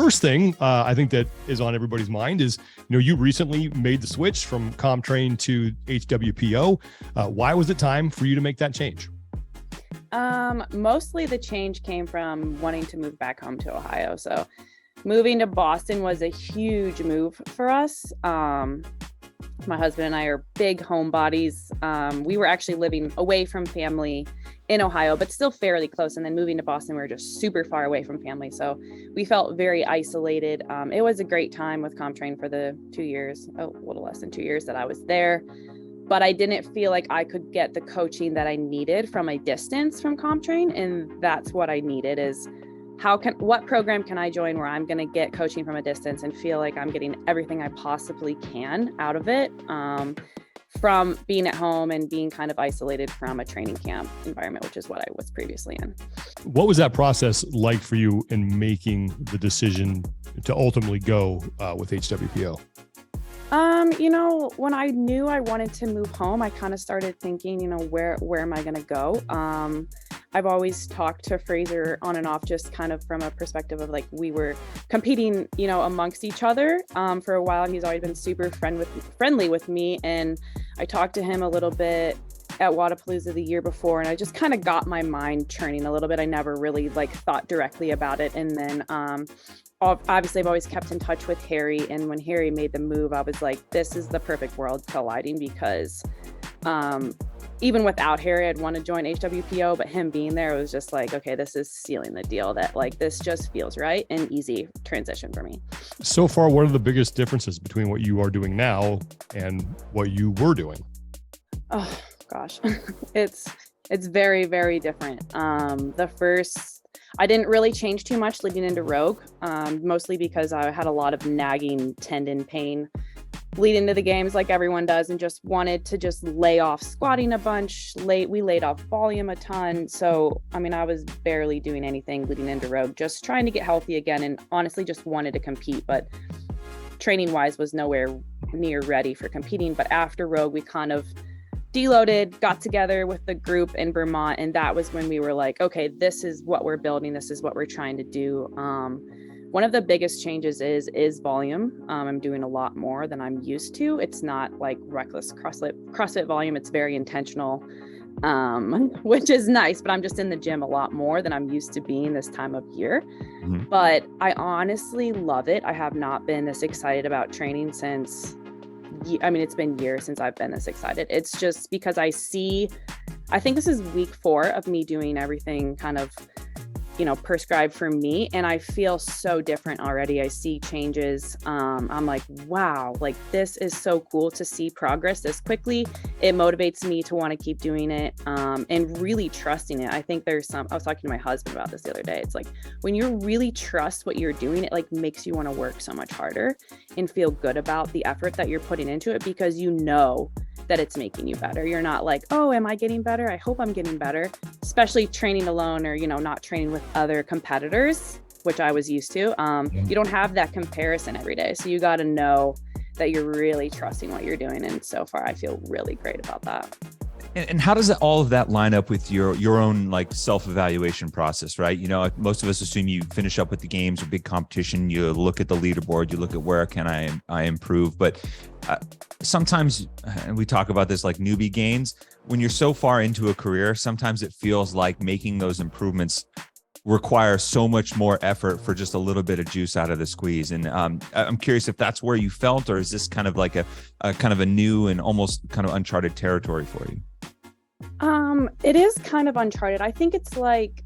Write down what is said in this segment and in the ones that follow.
first thing I think that is on everybody's mind is, you recently made the switch from ComTrain to HWPO. Why was it time for you to make that change? Mostly the change came from wanting to move back home to Ohio. So moving to Boston was a huge move for us. My husband and I are big homebodies. We were actually living away from family in Ohio, but still fairly close. And then moving to Boston, we were just super far away from family. So we felt very isolated. It was a great time with ComTrain for the 2 years, a little less than 2 years that I was there. But I didn't feel like I could get the coaching that I needed from a distance from ComTrain. And that's what I needed is what program can I join where I'm going to get coaching from a distance and feel like I'm getting everything I possibly can out of it, from being at home and being kind of isolated from a training camp environment, which is what I was previously in. What was that process like for you in making the decision to ultimately go with HWPO? When I knew I wanted to move home, I kind of started thinking, where am I going to go? I've always talked to Fraser on and off, just kind of from a perspective of like, we were competing, amongst each other, for a while. He's always been super friendly with me. And I talked to him a little bit at Wadapalooza the year before, and I just kind of got my mind churning a little bit. I never really thought directly about it. And then, obviously I've always kept in touch with Harry. And when Harry made the move, I was like, this is the perfect world colliding, because, even without Harry, I'd want to join HWPO, but him being there, it was just like, okay, this is sealing the deal, that this just feels right and easy transition for me. So far, what are the biggest differences between what you are doing now and what you were doing? Oh gosh, it's very, very different. I didn't really change too much leading into Rogue, mostly because I had a lot of nagging tendon pain lead into the games like everyone does, and just wanted to just lay off squatting a bunch. We laid off volume a ton. So, I was barely doing anything leading into Rogue, just trying to get healthy again, and honestly just wanted to compete, but training wise was nowhere near ready for competing. But after Rogue, we kind of deloaded, got together with the group in Vermont, and that was when we were like, okay, this is what we're building. This is what we're trying to do. One of the biggest changes is volume. I'm doing a lot more than I'm used to. It's not like reckless CrossFit volume. It's very intentional, which is nice, but I'm just in the gym a lot more than I'm used to being this time of year. Mm-hmm. But I honestly love it. I have not been this excited about training since, it's been years since I've been this excited. It's just because I think this is week 4 of me doing everything kind of, prescribed for me, and I feel so different already. I see changes. I'm like, wow, this is so cool to see progress this quickly. It motivates me to want to keep doing it, and really trusting it. I think I was talking to my husband about this the other day. It's like, when you really trust what you're doing, it makes you want to work so much harder and feel good about the effort that you're putting into it, because that it's making you better. You're not like, oh, am I getting better? I hope I'm getting better. Especially training alone, or, not training with other competitors, which I was used to. You don't have that comparison every day. So you got to know that you're really trusting what you're doing. And so far, I feel really great about that. And how does all of that line up with your own self-evaluation process, right? Most of us assume you finish up with the games or big competition, you look at the leaderboard, you look at where can I improve. But sometimes, and we talk about this like newbie gains, when you're so far into a career, sometimes it feels like making those improvements require so much more effort for just a little bit of juice out of the squeeze. And I'm curious if that's where you felt, or is this kind of like a kind of a new and almost kind of uncharted territory for you? It is kind of uncharted. I think it's like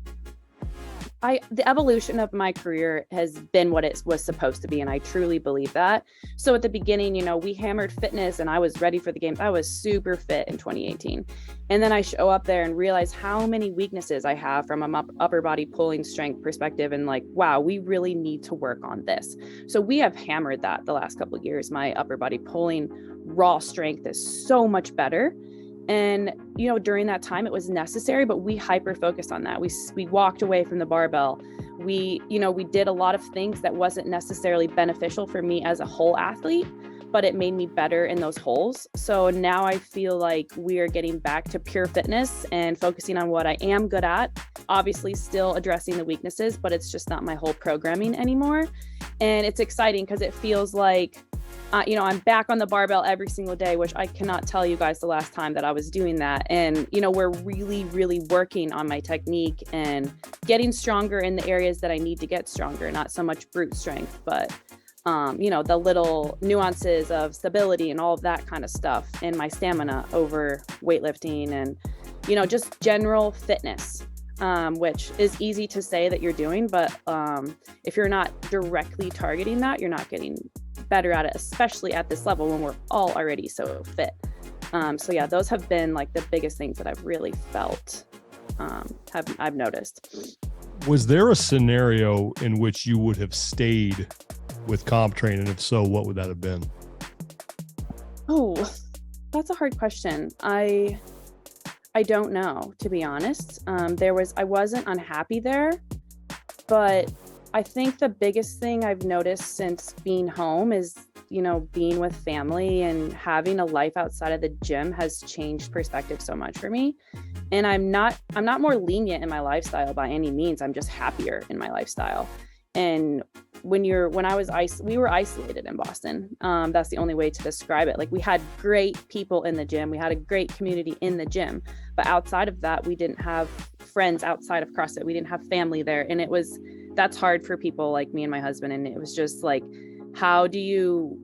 the evolution of my career has been what it was supposed to be, and I truly believe that. So at the beginning, we hammered fitness, and I was ready for the games. I was super fit in 2018. And then I show up there and realize how many weaknesses I have from an upper body pulling strength perspective, and wow, we really need to work on this. So we have hammered that the last couple of years. My upper body pulling raw strength is so much better. And, during that time it was necessary, but we hyper-focused on that. We walked away from the barbell. We did a lot of things that wasn't necessarily beneficial for me as a whole athlete, but it made me better in those holes. So now I feel like we are getting back to pure fitness and focusing on what I am good at, obviously still addressing the weaknesses, but it's just not my whole programming anymore. And it's exciting because it feels like, I'm back on the barbell every single day, which I cannot tell you guys the last time that I was doing that. And, we're really, really working on my technique and getting stronger in the areas that I need to get stronger, not so much brute strength, but, the little nuances of stability and all of that kind of stuff, and my stamina over weightlifting and, just general fitness. Which is easy to say that you're doing, but if you're not directly targeting that, you're not getting better at it, especially at this level when we're all already so fit. So yeah, those have been like the biggest things that I've really felt, I've noticed. Was there a scenario in which you would have stayed with comp train? And if so, what would that have been? Oh, that's a hard question. I don't know, to be honest. I wasn't unhappy there, but I think the biggest thing I've noticed since being home is, being with family and having a life outside of the gym has changed perspective so much for me. And I'm not more lenient in my lifestyle by any means. I'm just happier in my lifestyle. And we were isolated in Boston. That's the only way to describe it. Like, we had great people in the gym. We had a great community in the gym, but outside of that, we didn't have friends outside of CrossFit. We didn't have family there. And that's hard for people like me and my husband. And it was just like, how do you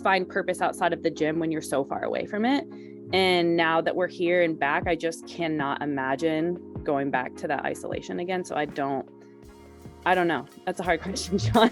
find purpose outside of the gym when you're so far away from it? And now that we're here and back, I just cannot imagine going back to that isolation again. So I don't know. That's a hard question, John.